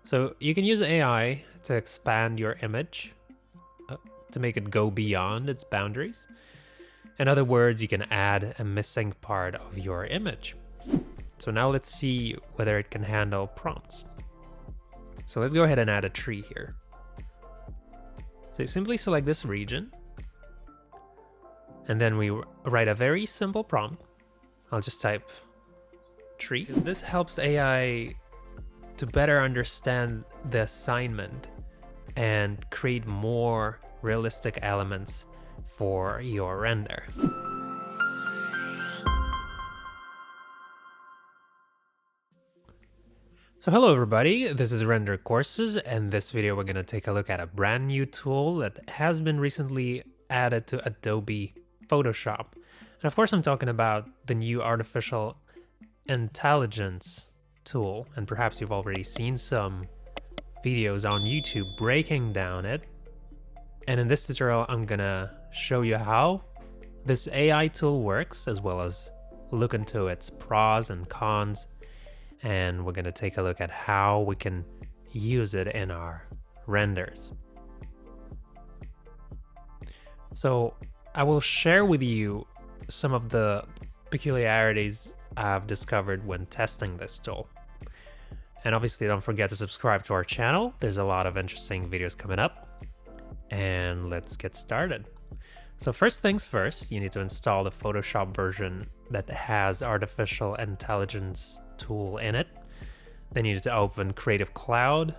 So you can use AI to expand your image to make it go beyond its boundaries. In other words, you can add a missing part of your image. So now let's see whether it can handle prompts. So let's go ahead and add a tree here. So you simply select this region, and then we write a very simple prompt. I'll just type tree. This helps AI to better understand the assignment and create more realistic elements for your render. So hello everybody, this is Render.courses, and this video we're going to take a look at a brand new tool that has been recently added to Adobe Photoshop. And of course I'm talking about the new artificial intelligence tool, and perhaps you've already seen some videos on YouTube breaking down it. And in this tutorial I'm gonna show you how this AI tool works, as well as look into its pros and cons, and we're gonna take a look at how we can use it in our renders. So I will share with you some of the peculiarities I've discovered when testing this tool. And obviously don't forget to subscribe to our channel. There's a lot of interesting videos coming up. And let's get started. So first things first, you need to install the Photoshop version that has artificial intelligence tool in it. Then you need to open Creative Cloud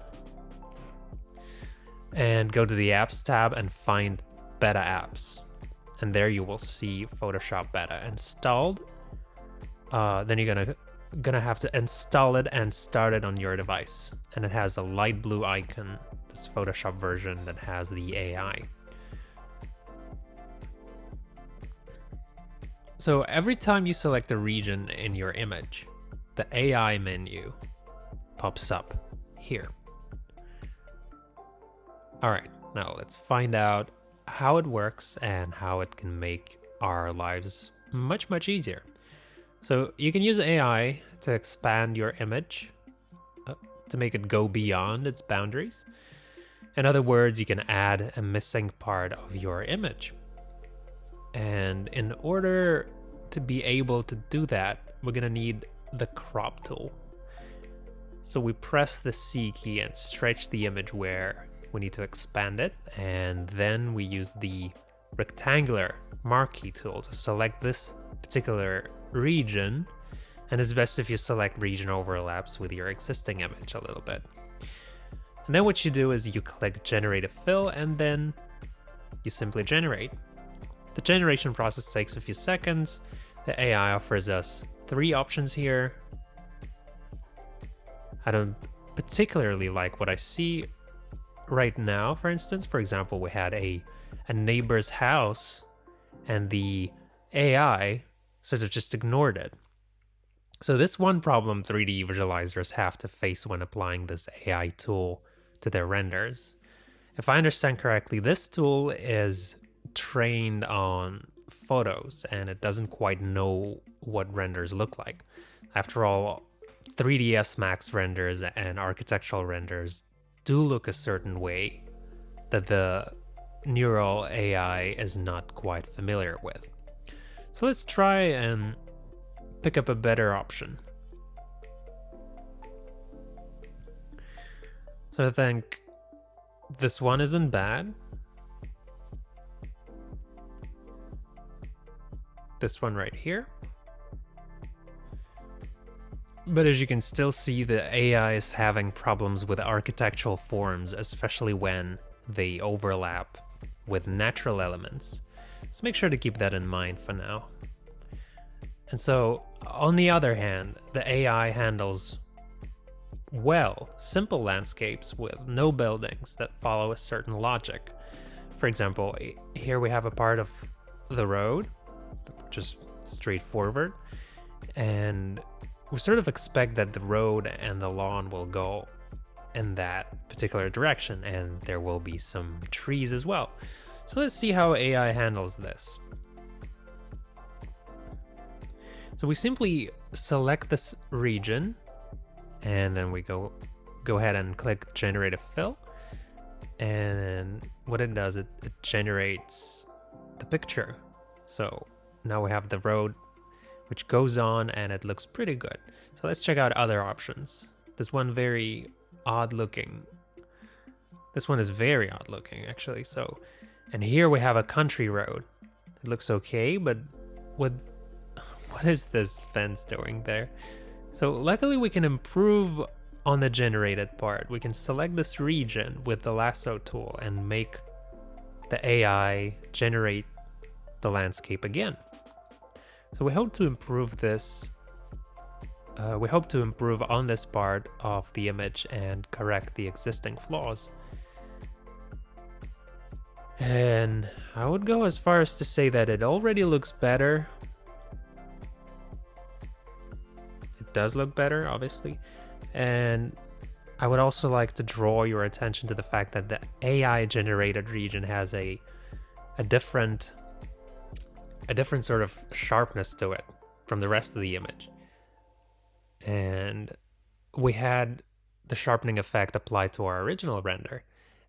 and go to the Apps tab and find Beta Apps. And there you will see Photoshop Beta installed. Then you're gonna have to install it and start it on your device. And it has a light blue icon, this Photoshop version that has the AI. So every time you select a region in your image, the AI menu pops up here. All right, now let's find out how it works and how it can make our lives much, much easier. So you can use AI to expand your image to make it go beyond its boundaries. In other words, you can add a missing part of your image. And in order to be able to do that, we're gonna need the crop tool. So we press the C key and stretch the image where we need to expand it, and then we use the rectangular marquee tool to select this particular region, and it's best if you select region overlaps with your existing image a little bit. And then what you do is you click generate a fill, and then you simply generate. The generation process takes a few seconds. The AI offers us 3 options here. I don't particularly like what I see right now. For instance, for example, we had a neighbor's house and the AI sort of just ignored it. So this one problem 3D visualizers have to face when applying this AI tool to their renders. If I understand correctly, this tool is trained on photos and it doesn't quite know what renders look like. After all, 3ds Max renders and architectural renders do look a certain way that the neural AI is not quite familiar with. So let's try and pick up a better option. So I think this one isn't bad. This one right here. But as you can still see, the AI is having problems with architectural forms, especially when they overlap with natural elements. So make sure to keep that in mind for now. And so, on the other hand, the AI handles well simple landscapes with no buildings that follow a certain logic. For example, here we have a part of the road, which is straightforward, and we sort of expect that the road and the lawn will go in that particular direction, and there will be some trees as well. So let's see how AI handles this. So we simply select this region, and then we go go ahead and click Generative Fill. And what it does, it generates the picture. So now we have the road which goes on and it looks pretty good. So let's check out other options. This one very odd looking. This one is very odd looking actually. So, and here we have a country road. It looks okay, but what is this fence doing there? So luckily we can improve on the generated part. We can select this region with the lasso tool and make the AI generate the landscape again. So we hope to improve this. We hope to improve on this part of the image and correct the existing flaws. And I would go as far as to say that it already looks better. It does look better, obviously. And I would also like to draw your attention to the fact that the AI generated region has a different sort of sharpness to it from the rest of the image. And we had the sharpening effect applied to our original render,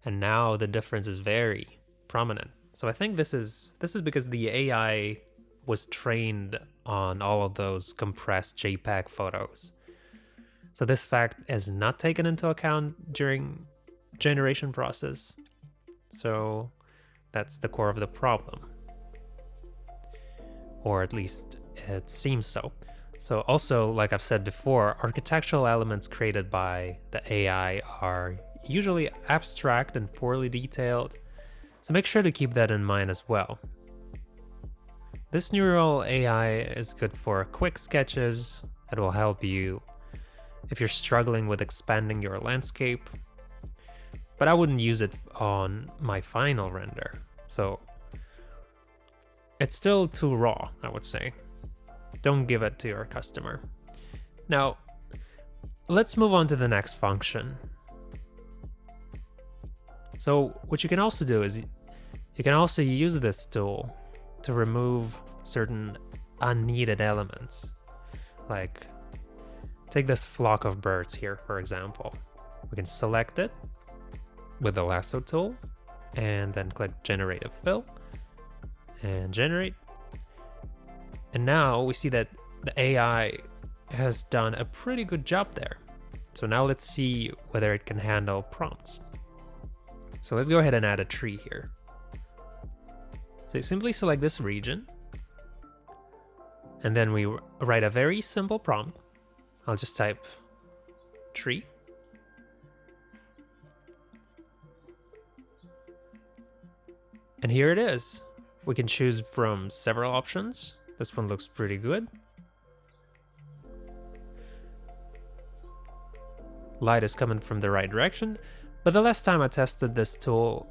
and now the difference is very prominent. So I think this is because the AI was trained on all of those compressed JPEG photos. So this fact is not taken into account during generation process. So that's the core of the problem. Or at least it seems so. So also, like I've said before, architectural elements created by the AI are usually abstract and poorly detailed. So make sure to keep that in mind as well. This neural AI is good for quick sketches. It will help you if you're struggling with expanding your landscape. But I wouldn't use it on my final render. So it's still too raw, I would say. Don't give it to your customer. Now, let's move on to the next function. So what you can also do is you can also use this tool to remove certain unneeded elements. Like, take this flock of birds here, for example. We can select it with the lasso tool and then click Generative Fill and generate. And now we see that the AI has done a pretty good job there. So now let's see whether it can handle prompts. So let's go ahead and add a tree here. So you simply select this region, and then we write a very simple prompt. I'll just type tree. And here it is. We can choose from several options. This one looks pretty good. Light is coming from the right direction, but the last time I tested this tool,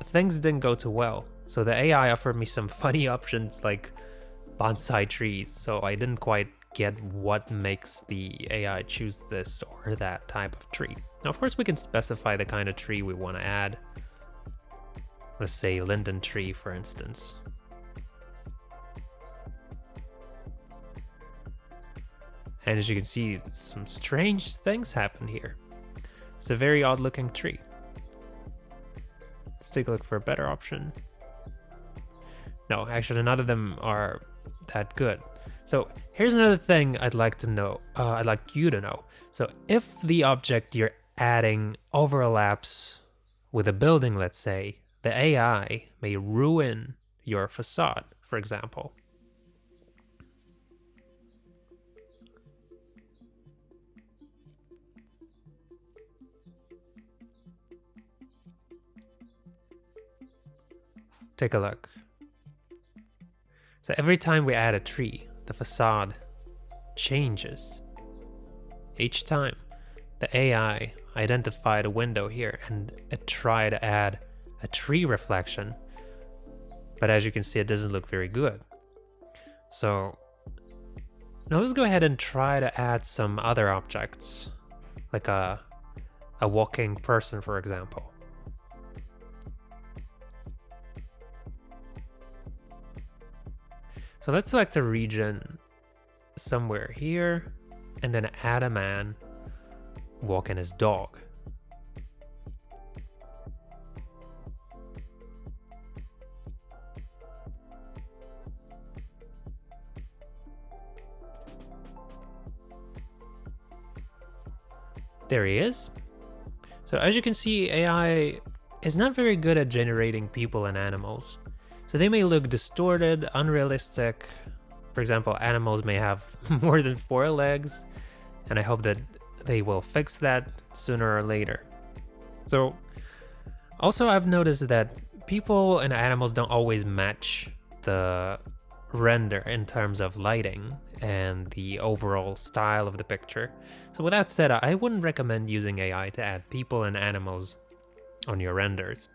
things didn't go too well. So the AI offered me some funny options like bonsai trees, so I didn't quite get what makes the AI choose this or that type of tree. Now, of course, we can specify the kind of tree we want to add. Let's say linden tree, for instance. And as you can see, some strange things happen here. It's a very odd looking tree. Let's take a look for a better option. No, actually none of them are that good. So here's another thing I'd like to know, I'd like you to know. So if the object you're adding overlaps with a building, let's say, the AI may ruin your facade, for example. Take a look. So every time we add a tree, the facade changes. Each time, the AI identified a window here and it tried to add a tree reflection, but as you can see, it doesn't look very good. So now let's go ahead and try to add some other objects, like a walking person, for example. So let's select a region somewhere here and then add a man walking his dog. There he is. So as you can see, AI is not very good at generating people and animals. So they may look distorted, unrealistic. For example, animals may have more than 4 legs, and I hope that they will fix that sooner or later. So also I've noticed that people and animals don't always match the render in terms of lighting and the overall style of the picture. So with that said, I wouldn't recommend using AI to add people and animals on your renders.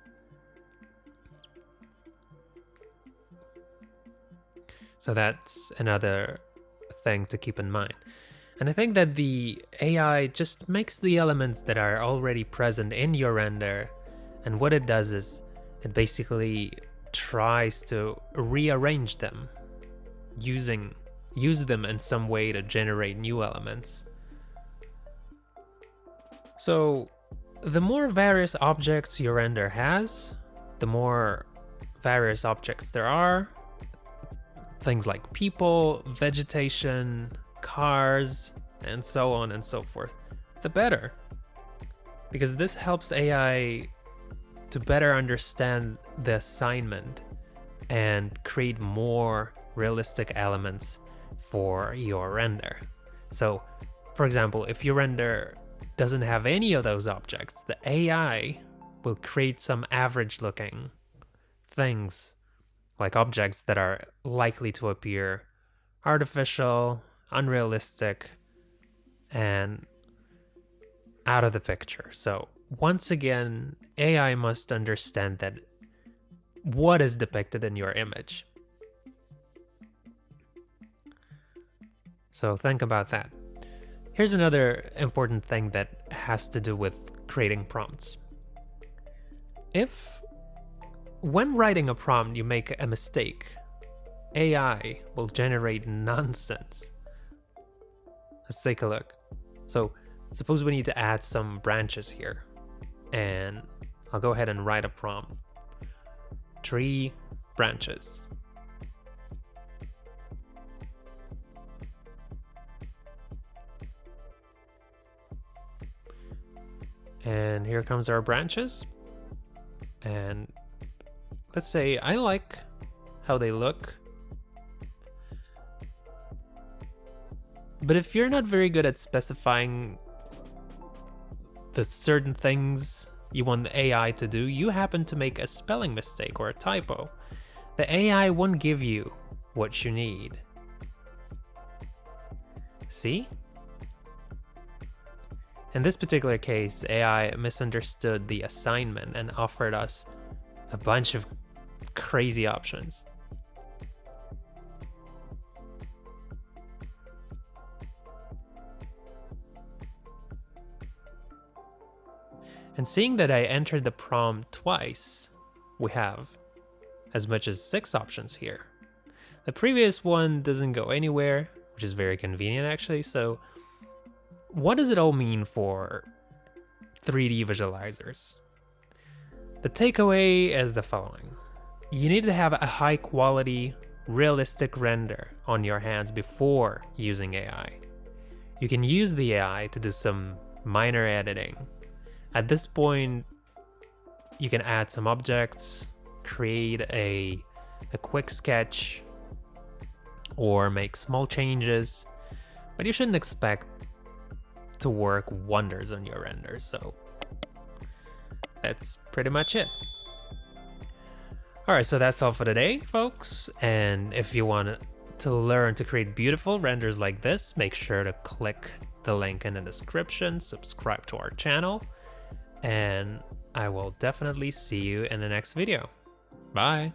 So that's another thing to keep in mind. And I think that the AI just makes the elements that are already present in your render, and what it does is it basically tries to rearrange them, use them in some way to generate new elements. So the more various objects your render has, the more various objects there are, things like people, vegetation, cars, and so on and so forth, the better. Because this helps AI to better understand the assignment and create more realistic elements for your render. So, for example, if your render doesn't have any of those objects, the AI will create some average looking things, like objects that are likely to appear artificial, unrealistic, and out of the picture. So once again, AI must understand that what is depicted in your image. So think about that. Here's another important thing that has to do with creating prompts. If when writing a prompt you make a mistake, AI will generate nonsense. Let's take a look. So suppose we need to add some branches here, and I'll go ahead and write a prompt. 3 branches. And here comes our branches. And let's say I like how they look. But if you're not very good at specifying the certain things you want the AI to do, you happen to make a spelling mistake or a typo, the AI won't give you what you need. See? In this particular case, AI misunderstood the assignment and offered us a bunch of crazy options. And seeing that I entered the prompt twice, we have as much as 6 options here. The previous one doesn't go anywhere, which is very convenient actually. So what does it all mean for 3D visualizers? The takeaway is the following. You need to have a high quality, realistic render on your hands before using AI. You can use the AI to do some minor editing. At this point, you can add some objects, create a quick sketch, or make small changes, but you shouldn't expect to work wonders on your render. So that's pretty much it. Alright, so that's all for today, folks. And if you want to learn to create beautiful renders like this, make sure to click the link in the description, subscribe to our channel, and I will definitely see you in the next video. Bye!